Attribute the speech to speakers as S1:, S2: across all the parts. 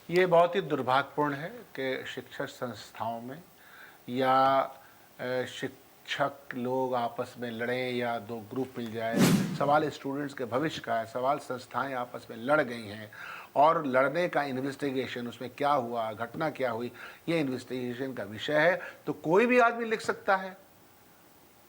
S1: ये बहुत ही दुर्भाग्यपूर्ण है कि शिक्षण संस्थाओं में या शिक्षक लोग आपस में लड़ें या दो ग्रुप मिल जाए। सवाल स्टूडेंट्स के भविष्य का है, सवाल संस्थाएं आपस में लड़ गई हैं और लड़ने का इन्वेस्टिगेशन, उसमें क्या हुआ, घटना क्या हुई, ये इन्वेस्टिगेशन का विषय है। तो कोई भी आदमी लिख सकता है,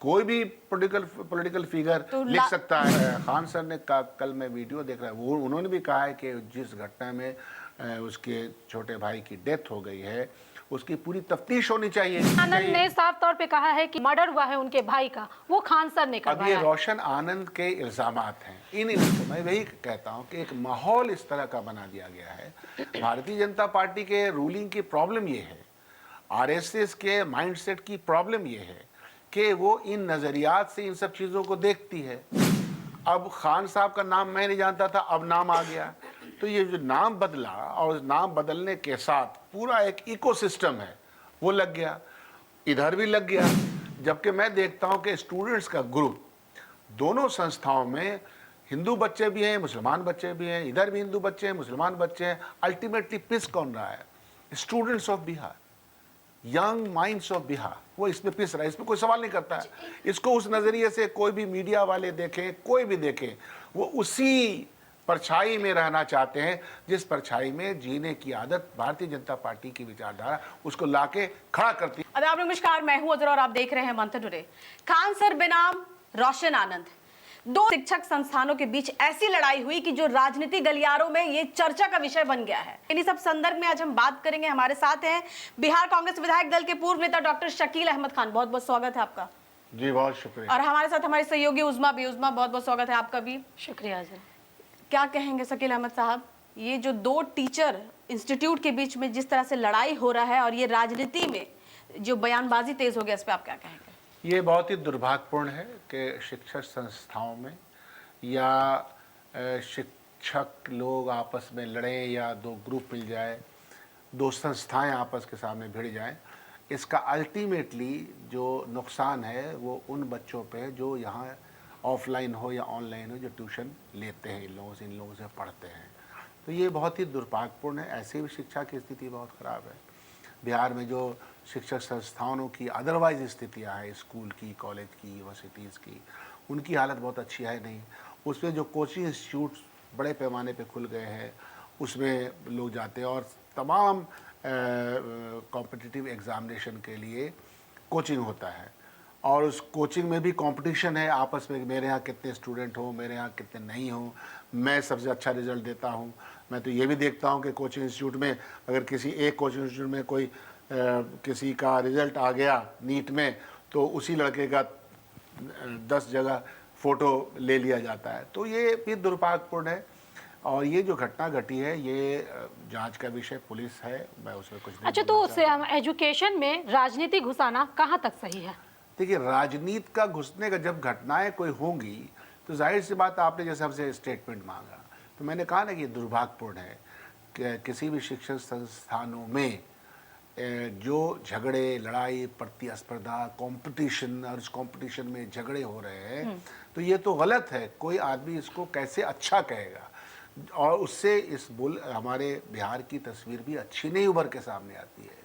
S1: कोई भी पॉलिटिकल फिगर
S2: तो
S1: लिख सकता है। खान सर ने कल मैं वीडियो देख रहा है, वो उन्होंने भी कहा है कि जिस घटना में उसके छोटे भाई की डेथ हो गई है उसकी पूरी तफ्तीश होनी चाहिए।
S2: आनंद ने साफ तौर पे कहा है कि मर्डर हुआ है उनके भाई का, वो खान सर ने
S1: अब
S2: करवाया
S1: ये
S2: है।
S1: रोशन आनंद के इल्जामात हैं। मैं वही कहता हूं कि एक माहौल इस तरह का बना दिया गया है। भारतीय जनता पार्टी के रूलिंग की प्रॉब्लम ये है, आरएसएस के माइंडसेट की प्रॉब्लम ये है कि वो इन नजरियात से इन सब चीजों को देखती है। अब खान साहब का नाम मैं नहीं जानता था, अब नाम आ गया, तो ये जो नाम बदला और नाम बदलने के साथ पूरा एक इकोसिस्टम है वो लग गया, इधर भी लग गया। जबकि मैं देखता हूं कि स्टूडेंट्स का ग्रुप दोनों संस्थाओं में हिंदू बच्चे भी हैं, मुसलमान बच्चे भी हैं, इधर भी हिंदू बच्चे हैं, मुसलमान बच्चे हैं। अल्टीमेटली पिस कौन रहा है? Students of Bihar, young minds of Bihar, वो इसमें पिस रहा है, इसमें कोई सवाल नहीं करता है। इसको उस नजरिए से कोई भी मीडिया वाले देखें, कोई भी देखें, वो उसी परछाई में रहना चाहते हैं जिस परछाई में जीने की आदत भारतीय जनता पार्टी की विचारधारा उसको लाके खड़ा करती है।
S2: अदाब नमस्कार, मैं हूं अजर और आप देख रहे हैं मंथन टुडे। खान सर बनाम रोशन आनंद, दो शिक्षक संस्थानों के बीच ऐसी लड़ाई हुई कि जो राजनीति गलियारों में ये चर्चा का विषय बन गया है। इन्हीं सब संदर्भ में आज हम बात करेंगे। हमारे साथ हैं बिहार कांग्रेस विधायक दल के पूर्व नेता डॉक्टर शकील अहमद खान, बहुत बहुत स्वागत है आपका।
S1: जी बहुत शुक्रिया।
S2: और हमारे साथ हमारे सहयोगी उज़मा, बहुत बहुत स्वागत है आपका भी।
S3: शुक्रिया सर।
S2: क्या कहेंगे शकील अहमद साहब, ये जो दो टीचर इंस्टीट्यूट के बीच में जिस तरह से लड़ाई हो रहा है और ये राजनीति में जो बयानबाजी तेज हो गया, इस पे आप क्या कहेंगे?
S1: ये बहुत ही दुर्भाग्यपूर्ण है कि शिक्षण संस्थाओं में या शिक्षक लोग आपस में लड़ें या दो ग्रुप मिल जाए, दो संस्थाएं आपस के सामने भिड़ जाएं। इसका अल्टीमेटली जो नुकसान है वो उन बच्चों पे है जो यहाँ ऑफलाइन हो या ऑनलाइन हो, जो ट्यूशन लेते हैं इन लोगों से पढ़ते हैं। तो ये बहुत ही दुर्भाग्यपूर्ण है। ऐसे भी शिक्षा की स्थिति बहुत ख़राब है। बिहार में जो शिक्षक संस्थानों की अदरवाइज स्थितियाँ हैं, स्कूल की, कॉलेज की, यूनिवर्सिटीज़ की, उनकी हालत बहुत अच्छी है नहीं। उसमें जो कोचिंग इंस्टीट्यूट्स बड़े पैमाने पे खुल गए हैं उसमें लोग जाते हैं और तमाम कॉम्पिटिटिव एग्ज़ामिनेशन के लिए कोचिंग होता है और उस कोचिंग में भी कंपटीशन है आपस में, मेरे यहाँ कितने स्टूडेंट हो, मेरे यहाँ कितने नहीं हो, मैं सबसे अच्छा रिजल्ट देता हूँ। मैं तो ये भी देखता हूँ कि कोचिंग इंस्टीट्यूट में अगर किसी एक कोचिंग इंस्टीट्यूट में कोई किसी का रिजल्ट आ गया नीट में तो उसी लड़के का 10 जगह फ़ोटो ले लिया जाता है। तो ये भी दुर्भाग्यपूर्ण है और ये जो घटना घटी है ये जांच का विषय पुलिस है, मैं उसमें कुछ नहीं।
S3: अच्छा, तो एजुकेशन में राजनीति घुसाना कहाँ तक सही है?
S1: देखिए, राजनीति का घुसने का जब घटनाएं कोई होंगी तो जाहिर सी बात, आपने जैसे हमसे स्टेटमेंट मांगा तो मैंने कहा ना कि दुर्भाग्यपूर्ण है कि किसी भी शिक्षण संस्थानों में जो झगड़े, लड़ाई, प्रतिस्पर्धा, कंपटीशन और इस कंपटीशन में झगड़े हो रहे हैं तो ये तो गलत है। कोई आदमी इसको कैसे अच्छा कहेगा और उससे हमारे बिहार की तस्वीर भी अच्छी नहीं उभर के सामने आती है।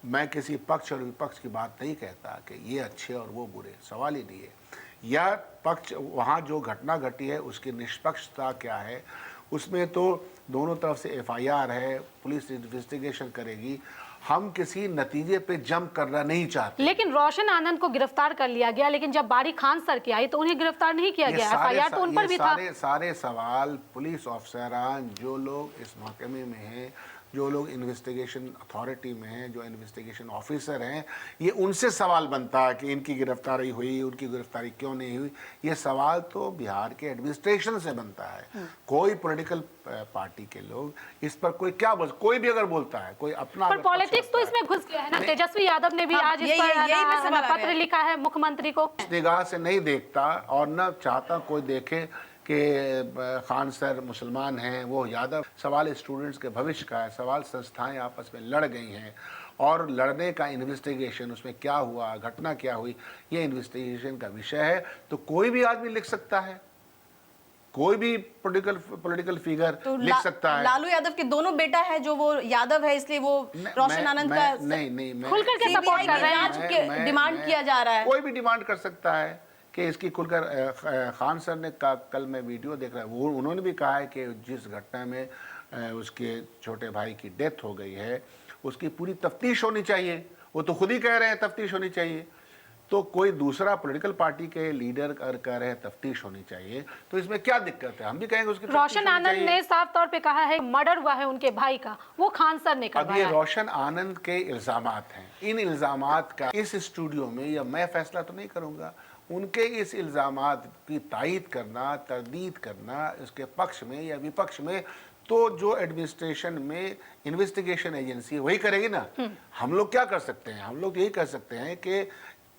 S1: मैं किसी पक्ष और विपक्ष की बात नहीं कहता कि ये अच्छे और वो बुरे, सवाल ही नहीं है। यह पक्ष, वहाँ जो घटना घटी है उसकी निष्पक्षता क्या है, उसमें तो दोनों तरफ से एफआईआर है, पुलिस इन्वेस्टिगेशन करेगी। हम किसी नतीजे पे जंप करना नहीं चाहते।
S3: लेकिन रोशन आनंद को गिरफ्तार कर लिया गया, लेकिन जब बारी खान सर की आई तो उन्हें गिरफ्तार नहीं किया गया। एफआईआर तो उन पर भी था।
S1: सारे सवाल पुलिस अफसरान, जो लोग इस महकमे में हैं, जो लोग इन्वेस्टिगेशन अथॉरिटी में हैं, जो इन्वेस्टिगेशन ऑफिसर हैं, ये उनसे सवाल बनता है कि इनकी गिरफ्तारी हुई, उनकी गिरफ्तारी क्यों नहीं हुई। ये सवाल तो बिहार के एडमिनिस्ट्रेशन से बनता है। कोई पॉलिटिकल पार्टी के लोग इस पर कोई भी अगर बोलता है, कोई अपना,
S3: पर पॉलिटिक्स तो इसमें घुस गया है ना। तेजस्वी यादव ने भी आज इस पर पत्र लिखा है मुख्यमंत्री को।
S1: इस निगाह से नहीं देखता और न चाहता कोई देखे कि खान सर मुसलमान हैं, वो यादव। सवाल स्टूडेंट्स के भविष्य का है, सवाल संस्थाएं आपस में लड़ गई हैं और लड़ने का इन्वेस्टिगेशन, उसमें क्या हुआ, घटना क्या हुई, ये इन्वेस्टिगेशन का विषय है। तो कोई भी आदमी लिख सकता है, कोई भी पॉलिटिकल फिगर
S2: तो
S1: लिख सकता है।
S2: लालू यादव के दोनों बेटा है, जो वो यादव है, इसलिए वो रोशन आनंद का
S1: नहीं
S3: खुलकर के सपोर्ट कर रहे
S2: हैं, डिमांड किया जा रहा है।
S1: कोई भी डिमांड कर सकता है कि इसकी खुलकर खान सर ने कल मैं वीडियो देख रहा वो उन्होंने भी कहा है कि जिस घटना में उसके छोटे भाई की डेथ हो गई है उसकी पूरी तफ्तीश होनी चाहिए। वो तो खुद ही कह रहे हैं तफ्तीश होनी चाहिए, तो कोई दूसरा पॉलिटिकल पार्टी के लीडर कह रहे हैं तफ्तीश होनी चाहिए, तो इसमें क्या दिक्कत है? हम भी कहेंगे उसकी
S3: रोशन आनंद ने साफ तौर पे कहा है मर्डर हुआ है उनके भाई का, वो खान सर ने
S1: अब ये रोशन आनंद के इल्जामात हैं। इन इल्जामात का इस स्टूडियो में या मैं फैसला तो नहीं करूंगा, उनके इस इल्जामात की तायीद करना, तरदीद करना उसके पक्ष में या विपक्ष में, तो जो एडमिनिस्ट्रेशन में इन्वेस्टिगेशन एजेंसी वही करेगी ना। हम लोग क्या कर सकते हैं? हम लोग यही कर सकते हैं कि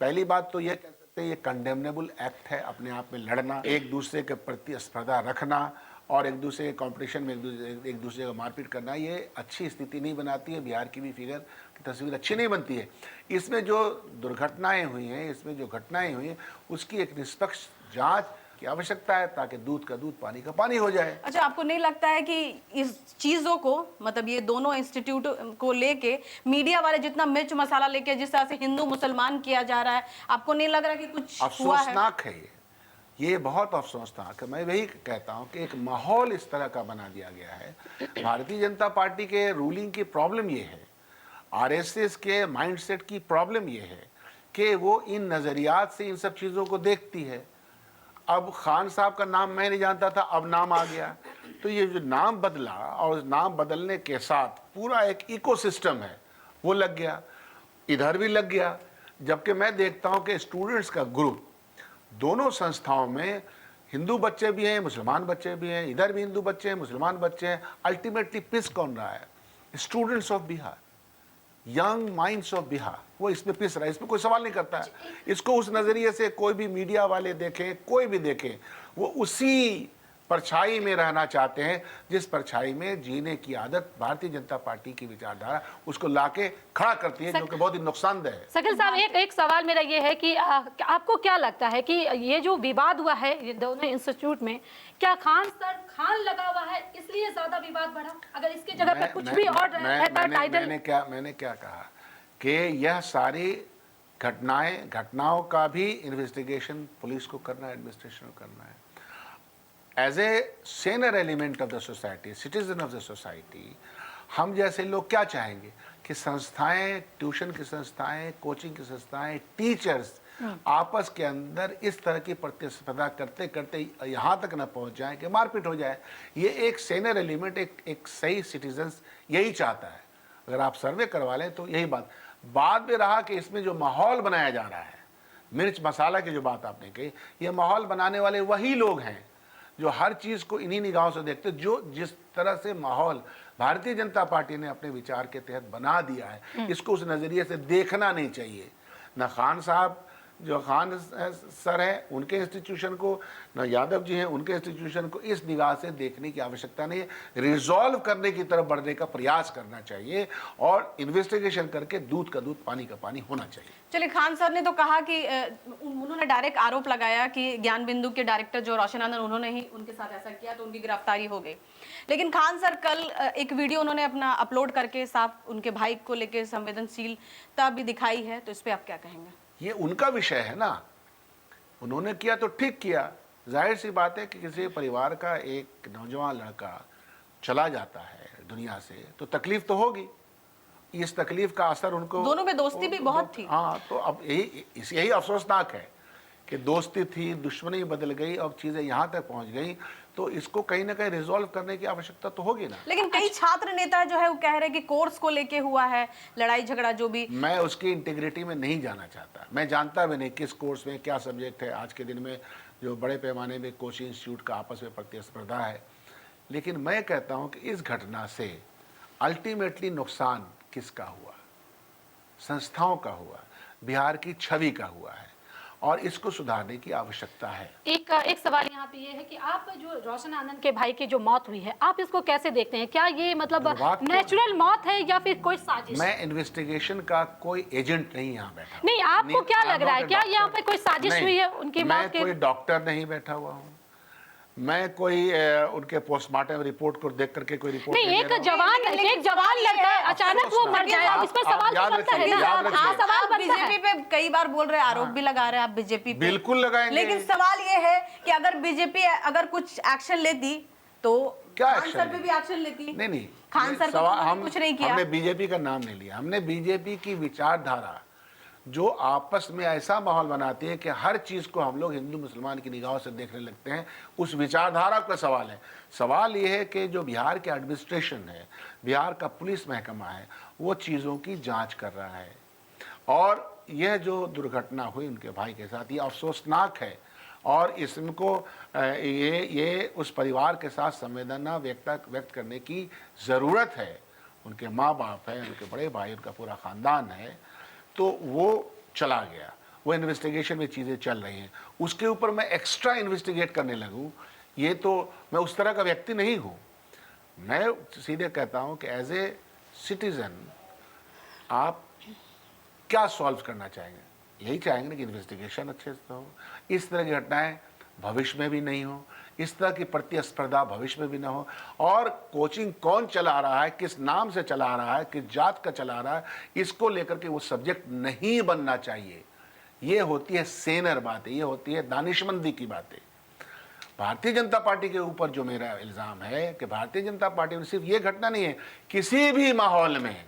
S1: पहली बात तो ये कह सकते हैं ये कंडेमनेबल एक्ट है, अपने आप में लड़ना, एक दूसरे के प्रति स्पर्धा रखना और एक दूसरे के कंपटीशन में एक दूसरे को मारपीट करना, ये अच्छी स्थिति नहीं बनाती है। बिहार की भी फिगर की तस्वीर अच्छी नहीं बनती है। इसमें जो दुर्घटनाएं हुई हैं, इसमें जो घटनाएं हुई हैं, उसकी एक निष्पक्ष जांच की आवश्यकता है ताकि दूध का दूध पानी का पानी हो जाए।
S2: अच्छा, आपको नहीं लगता है कि इस चीजों को, मतलब ये दोनों इंस्टीट्यूट को लेके मीडिया वाले जितना मिर्च मसाला लेके जिस तरह से हिंदू मुसलमान किया जा रहा है, आपको नहीं लग रहा कि कुछ हुआ है?
S1: अफसोसनाक है ये बहुत अफसोसनाक है। मैं वही कहता हूं कि एक माहौल इस तरह का बना दिया गया है। भारतीय जनता पार्टी के रूलिंग की प्रॉब्लम ये है, आरएसएस के माइंडसेट की प्रॉब्लम ये है कि वो इन नजरियात से इन सब चीजों को देखती है। अब खान साहब का नाम मैं नहीं जानता था, अब नाम आ गया, तो ये जो नाम बदला और नाम बदलने के साथ पूरा एक इकोसिस्टम है वो लग गया, इधर भी लग गया। जबकि मैं देखता हूं कि स्टूडेंट्स का ग्रुप दोनों संस्थाओं में हिंदू बच्चे भी हैं, मुसलमान बच्चे भी हैं, इधर भी हिंदू बच्चे हैं, मुसलमान बच्चे हैं। अल्टीमेटली पिस कौन रहा है? Students of Bihar, young minds of Bihar, वो इसमें पिस रहा है, इसमें कोई सवाल नहीं करता है। इसको उस नज़रिए से कोई भी मीडिया वाले देखें, कोई भी देखे, वो उसी परछाई में रहना चाहते हैं जिस परछाई में जीने की आदत भारतीय जनता पार्टी की विचारधारा उसको लाके खड़ा करती है, जो कि बहुत ही नुकसानदेह है।
S3: शकील साहब, एक सवाल मेरा ये है कि आपको क्या लगता है कि ये जो विवाद हुआ है ये दोनों इंस्टीट्यूट में, क्या खान लगा हुआ है इसलिए ज्यादा विवाद बढ़ा? अगर इसके जगह पे कुछ भी और टाइटल।
S1: मैंने क्या कहा कि यह सारी घटनाओं का भी इन्वेस्टिगेशन पुलिस को करना है, एडमिनिस्ट्रेशन को करना है। As a senior element of the society, citizen of the society, हम जैसे लोग क्या चाहेंगे कि संस्थाएं, ट्यूशन की संस्थाएं, कोचिंग की संस्थाएं, टीचर्स आपस के अंदर इस तरह की प्रतिस्पर्धा करते करते यहाँ तक न पहुँच जाए कि मारपीट हो जाए। ये एक सेनर एलिमेंट, एक सही सिटीजन्स यही चाहता है। अगर आप सर्वे करवा लें तो यही बात। बाद में रहा कि इसमें जो माहौल बनाया जा रहा है, मिर्च मसाला की जो बात आपने कही, ये माहौल बनाने वाले वही लोग हैं जो हर चीज़ को इन्हीं निगाहों से देखते। जो जिस तरह से माहौल भारतीय जनता पार्टी ने अपने विचार के तहत बना दिया है, इसको उस नज़रिए से देखना नहीं चाहिए। न खान साहब जो खान सर हैं उनके इंस्टीट्यूशन को, न यादव जी हैं उनके इंस्टीट्यूशन को इस निगाह से देखने की आवश्यकता नहीं है। रिजॉल्व करने की तरफ बढ़ने का प्रयास करना चाहिए और इन्वेस्टिगेशन करके दूध का दूध पानी का पानी होना चाहिए।
S2: चलिए, खान सर ने तो कहा कि उन्होंने डायरेक्ट आरोप लगाया कि ज्ञान बिंदु के डायरेक्टर जो रोशन आनंद, उन्होंने ही उनके साथ ऐसा किया, तो उनकी गिरफ्तारी हो गई। लेकिन खान सर कल एक वीडियो उन्होंने अपना अपलोड करके साफ उनके भाई को लेकर संवेदनशीलता भी दिखाई है, तो इस पर आप क्या कहेंगे?
S1: ये उनका विषय है ना, उन्होंने किया तो ठीक किया। जाहिर सी बात है कि किसी परिवार का एक नौजवान लड़का चला जाता है दुनिया से तो तकलीफ तो होगी। इस तकलीफ का असर उनको,
S2: दोनों में दोस्ती भी बहुत थी।
S1: हाँ, तो अब यही अफसोसनाक है कि दोस्ती थी, दुश्मनी बदल गई, अब चीज़ें यहाँ तक पहुँच गई, तो इसको कहीं ना कहीं रिजॉल्व करने की आवश्यकता तो होगी ना।
S2: लेकिन कई छात्र नेता जो है वो कह रहे हैं कि कोर्स को लेके हुआ है लड़ाई झगड़ा, जो भी।
S1: मैं उसकी इंटीग्रिटी में नहीं जाना चाहता, मैं जानता भी नहीं किस कोर्स में क्या सब्जेक्ट है। आज के दिन में जो बड़े पैमाने में कोचिंग इंस्टीट्यूट का आपस में प्रतिस्पर्धा है, लेकिन मैं कहता हूँ कि इस घटना से अल्टीमेटली नुकसान किसका हुआ? संस्थाओं का हुआ, बिहार की छवि का हुआ है, और इसको सुधारने की आवश्यकता है।
S3: एक सवाल यहाँ पे ये है कि आप जो रोशन आनंद के भाई की जो मौत हुई है, आप इसको कैसे देखते हैं? क्या ये मतलब नेचुरल मौत है या फिर कोई साजिश?
S1: मैं इन्वेस्टिगेशन का कोई एजेंट नहीं यहाँ बैठा।
S3: नहीं, आपको क्या लग रहा है, क्या यहाँ पे कोई साजिश हुई है उनकी मौत के?
S1: मैं कोई डॉक्टर नहीं बैठा हुआ हूँ, मैं कोई उनके पोस्टमार्टम रिपोर्ट को देख करके कोई रिपोर्ट
S3: नहीं, एक जवान लड़का है, अचानक वो मर जाए, अब इस पर सवाल तो बनता है ना।
S2: आप
S3: सवाल बनता है।
S2: बीजेपी पे कई बार बोल रहे हैं, आरोप भी लगा रहे हैं आप बीजेपी पे।
S1: बिल्कुल लगाएंगे,
S2: लेकिन सवाल ये है कि अगर बीजेपी अगर कुछ एक्शन लेती तो
S1: क्या
S2: खान
S1: एक्शन
S2: सर पे भी एक्शन लेती।
S1: नहीं
S2: खान सर को
S1: हम
S2: कुछ नहीं किया।
S1: हमने बीजेपी का नाम नहीं लिया, हमने बीजेपी की विचारधारा जो आपस में ऐसा माहौल बनाती है कि हर चीज को हम लोग हिंदू मुसलमान की निगाहों से देखने लगते हैं, उस विचारधारा का सवाल है। सवाल ये है कि जो बिहार के एडमिनिस्ट्रेशन है, बिहार का पुलिस महकमा है, वो चीज़ों की जांच कर रहा है। और यह जो दुर्घटना हुई उनके भाई के साथ, ये अफसोसनाक है और इसको ये उस परिवार के साथ संवेदना व्यक्त करने की ज़रूरत है। उनके माँ बाप हैं, उनके बड़े भाई, उनका पूरा ख़ानदान है, तो वो चला गया, वो इन्वेस्टिगेशन में चीज़ें चल रही हैं, उसके ऊपर मैं एक्स्ट्रा इन्वेस्टिगेट करने लगूँ, ये तो मैं उस तरह का व्यक्ति नहीं हूँ। मैं सीधे कहता हूँ कि एज ए सिटीज़न आप क्या सॉल्व करना चाहेंगे? यही चाहेंगे ना कि इन्वेस्टिगेशन अच्छे से हो, इस तरह की घटनाएं भविष्य में भी नहीं हो, इस तरह की प्रतिस्पर्धा भविष्य में भी ना हो। और कोचिंग कौन चला रहा है, किस नाम से चला रहा है, किस जात का चला रहा है, इसको लेकर के वो सब्जेक्ट नहीं बनना चाहिए। ये होती है सेनर बातें, ये होती है दानिशमंदी की बातें। भारतीय जनता पार्टी के ऊपर जो मेरा इल्ज़ाम है कि भारतीय जनता पार्टी में सिर्फ ये घटना नहीं है, किसी भी माहौल में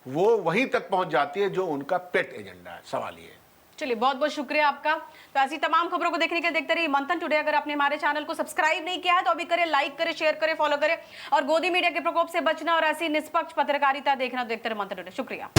S1: वो वहीं तक पहुंच जाती है जो उनका पेट एजेंडा है। सवाल ये है।
S2: चलिए, बहुत बहुत शुक्रिया आपका। तो ऐसी तमाम खबरों को देखने के लिए देखते रहिए मंथन टुडे। अगर आपने हमारे चैनल को सब्सक्राइब नहीं किया है तो अभी करें, लाइक करें, शेयर करें, फॉलो करें और गोदी मीडिया के प्रकोप से बचना और ऐसी निष्पक्ष पत्रकारिता देखना देखते रहिए मंथन टुडे। शुक्रिया।